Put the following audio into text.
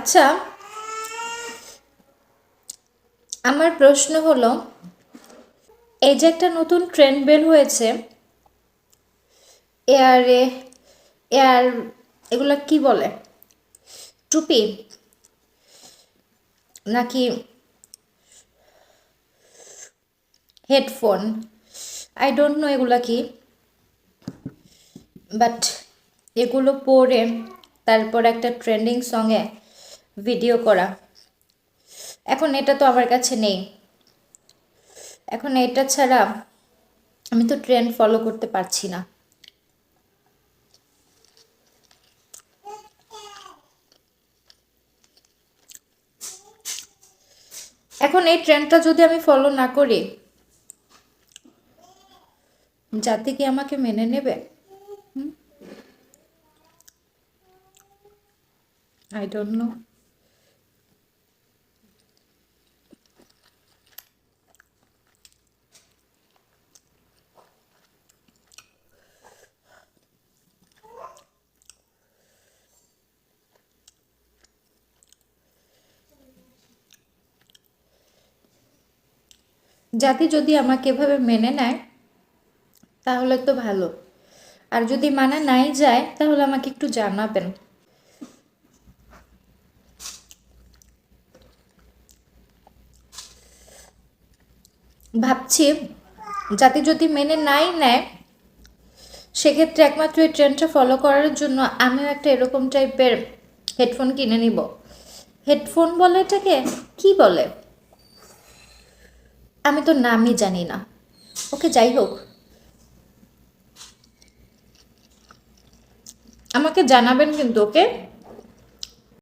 আচ্ছা, আমার প্রশ্ন হলো, এই যে একটা নতুন ট্রেন্ড বের হয়েছে, এয়ারে এয়ার এগুলা কি বলে, টুপি নাকি হেডফোন, আই ডোন্ট নো এগুলা কি, বাট এগুলো পরে তারপর একটা ট্রেন্ডিং সঙ্গে ভিডিও করা, এখন এটা তো আমার কাছে নেই। এখন এটা ছাড়া আমি তো ট্রেন্ড ফলো করতে পারছি না। এখন এই ট্রেন্ডটা যদি আমি ফলো না করি, জাতি কি আমাকে মেনে নেবে? I don't know. জাতি যদি আমাকে এভাবে মেনে নেয় তাহলে তো ভালো, আর যদি মানে নাই যায় তাহলে আমাকে একটু জানাবেন। ভাবছি জাতি যদি মেনে নাই নেয়, সেক্ষেত্রে একমাত্র এই ট্রেন্ডটা ফলো করার জন্য আমিও একটা এরকম টাইপের হেডফোন কিনে নিব। হেডফোন বলে এটাকে কি বলে, আমি তো নামই জানি না। ওকে, যাই হোক, আমাকে জানাবেন কিন্তু, ওকে।